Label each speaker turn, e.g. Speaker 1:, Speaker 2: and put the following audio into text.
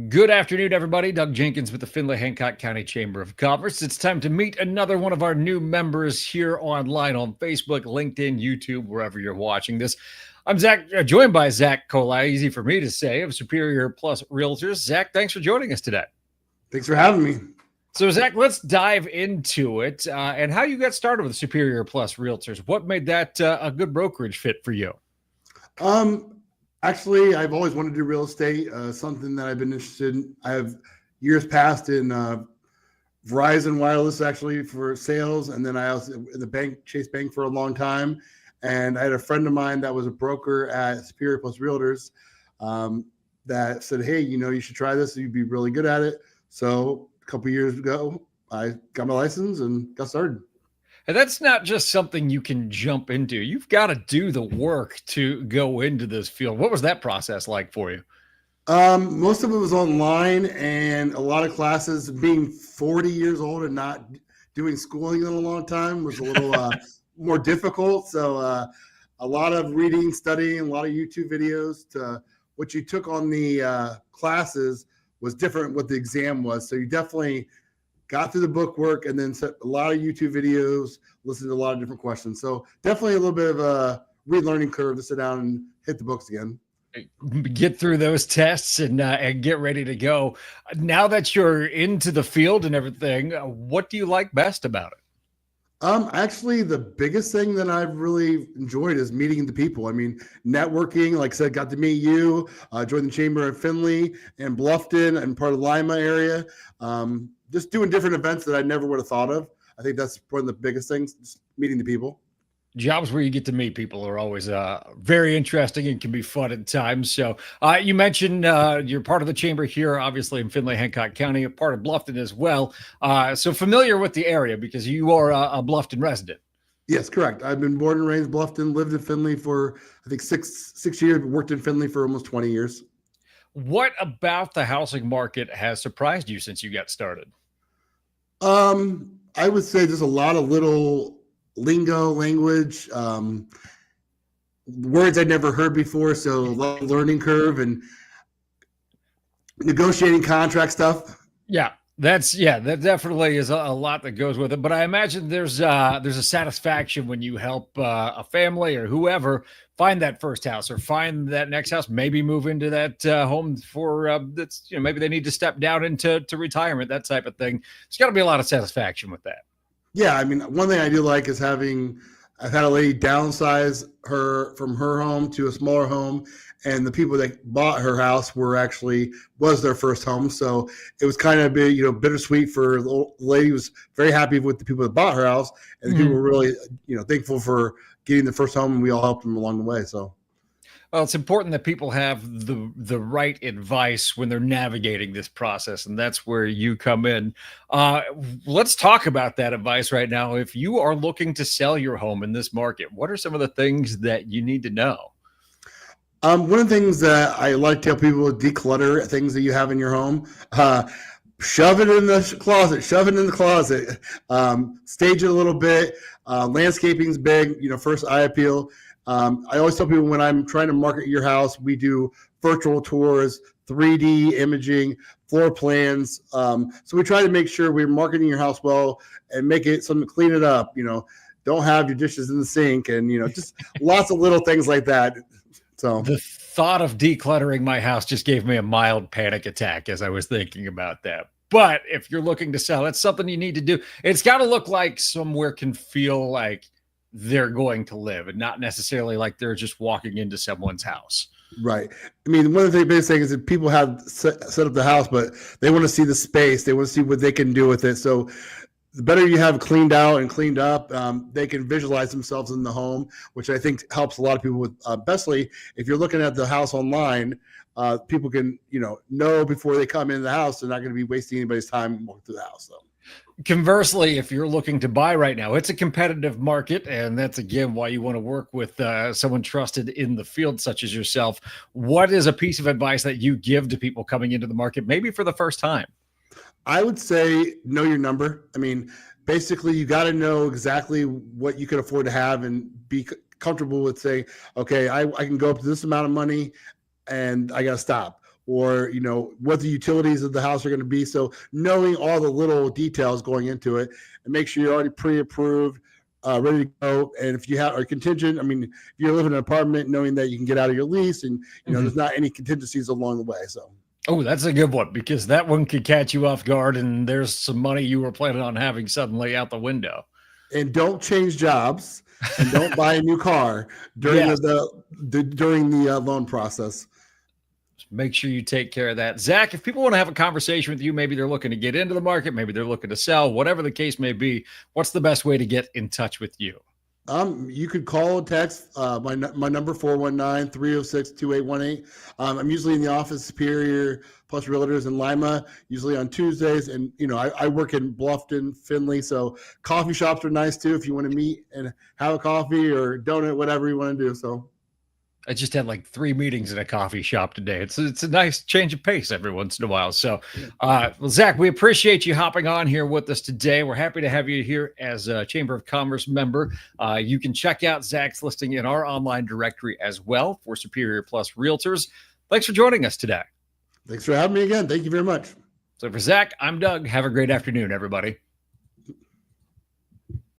Speaker 1: Good afternoon, everybody. Doug Jenkins with the Findlay-Hancock County Chamber of Commerce. It's time to meet another one of our new members here online on Facebook, LinkedIn, YouTube, wherever you're watching this. I'm Zac, joined by Zac Kohli, easy for me to say, of Superior PLUS Realtors. Zac, thanks for joining us today.
Speaker 2: Thanks for having me.
Speaker 1: So, Zac, let's dive into it and how you got started with Superior PLUS Realtors. What made that a good brokerage fit for you?
Speaker 2: Actually, I've always wanted to do real estate, something that I've been interested in. I have years past in Verizon Wireless, actually, for sales. And then I was in the bank, Chase Bank, for a long time. And I had a friend of mine that was a broker at Superior PLUS Realtors that said, hey, you should try this. You'd be really good at it. So a couple of years ago, I got my license and got started.
Speaker 1: And that's not just something you can jump into. You've got to do the work to go into this field. What was that process like for you?
Speaker 2: Most of it was online, and a lot of classes. Being 40 years old and not doing schooling in a long time was a little more difficult. So a lot of reading, studying, a lot of YouTube videos. To what you took on the classes was different what the exam was. So you definitely got through the book work and then set a lot of YouTube videos, listened to a lot of different questions. So definitely a little bit of a relearning curve to sit down and hit the books again.
Speaker 1: Get through those tests and get ready to go. Now that you're into the field and everything, what do you like best about it?
Speaker 2: Actually, the biggest thing that I've really enjoyed is meeting the people. I mean, networking, like I said, got to meet you, joined the chamber in Findlay and Bluffton and part of the Lima area. Just doing different events that I never would have thought of. I think that's one of the biggest things, just meeting the people.
Speaker 1: Jobs where you get to meet people are always very interesting and can be fun at times. So you mentioned you're part of the chamber here, obviously in Findlay-Hancock County, a part of Bluffton as well. So familiar with the area because you are a Bluffton resident.
Speaker 2: Yes, correct. I've been born and raised Bluffton, lived in Findlay for, I think, six years, worked in Findlay for almost 20 years.
Speaker 1: What about the housing market has surprised you since you got started?
Speaker 2: I would say there's a lot of little lingo, language, words I'd never heard before. So a lot of learning curve and negotiating contract stuff.
Speaker 1: Yeah, that definitely is a lot that goes with it. But I imagine there's a satisfaction when you help a family or whoever find that first house or find that next house, maybe move into that home for that's maybe they need to step down into retirement, that type of thing. There's got to be a lot of satisfaction with that.
Speaker 2: Yeah, I mean, one thing I do like is I've had a lady downsize her from her home to a smaller home, and the people that bought her house was their first home. So it was kind of bittersweet for the lady. Who was very happy with the people that bought her house, and the people were really thankful for getting the first home, and we all helped them along the way. So.
Speaker 1: Well, it's important that people have the right advice when they're navigating this process, and that's where you come in. Let's talk about that advice right now. If you are looking to sell your home in this market, what are some of the things that you need to know?
Speaker 2: One of the things that I like to tell people is declutter things that you have in your home. Shove it in the closet, stage it a little bit. Landscaping's big, first eye appeal. I always tell people when I'm trying to market your house, we do virtual tours, 3D imaging, floor plans. So we try to make sure we're marketing your house well and make it something, clean it up. Don't have your dishes in the sink and, just lots of little things like that. So
Speaker 1: the thought of decluttering my house just gave me a mild panic attack as I was thinking about that. But if you're looking to sell, it's something you need to do. It's got to look like somewhere can feel like they're going to live and not necessarily like they're just walking into someone's house.
Speaker 2: Right. I mean, one of the biggest things is that people have set up the house, but they want to see the space. They want to see what they can do with it. So the better you have cleaned out and cleaned up, they can visualize themselves in the home, which I think helps a lot of people with Bestly. If you're looking at the house online, people can, know before they come into the house, they're not going to be wasting anybody's time walking through the house. So.
Speaker 1: Conversely, if you're looking to buy right now, it's a competitive market, and that's again why you want to work with someone trusted in the field such as yourself. What is a piece of advice that you give to people coming into the market, maybe for the first time?
Speaker 2: I would say know your number. I mean, basically, you got to know exactly what you can afford to have and be comfortable with saying, okay, I can go up to this amount of money and I got to stop. or what the utilities of the house are going to be. So knowing all the little details going into it, and make sure you're already pre-approved, ready to go. And if you are contingent, if you're living in an apartment, knowing that you can get out of your lease, and there's not any contingencies along the way. So.
Speaker 1: Oh, that's a good one, because that one could catch you off guard, and there's some money you were planning on having suddenly out the window.
Speaker 2: And don't change jobs, and don't buy a new car during
Speaker 1: Yes.
Speaker 2: the loan process.
Speaker 1: Make sure you take care of that. Zac, if people want to have a conversation with you, maybe they're looking to get into the market, maybe they're looking to sell, whatever the case may be, what's the best way to get in touch with you?
Speaker 2: You could call or text my number 419-306-2818. I'm usually in the office, Superior PLUS Realtors in Lima, usually on Tuesdays. And, I work in Bluffton, Findlay. So coffee shops are nice too, if you want to meet and have a coffee or donut, whatever you want to do. So
Speaker 1: I just had like 3 meetings in a coffee shop today. It's a nice change of pace every once in a while. So, well, Zac, we appreciate you hopping on here with us today. We're happy to have you here as a Chamber of Commerce member. You can check out Zac's listing in our online directory as well for Superior PLUS Realtors. Thanks for joining us today.
Speaker 2: Thanks for having me again. Thank you very much.
Speaker 1: So for Zac, I'm Doug. Have a great afternoon, everybody.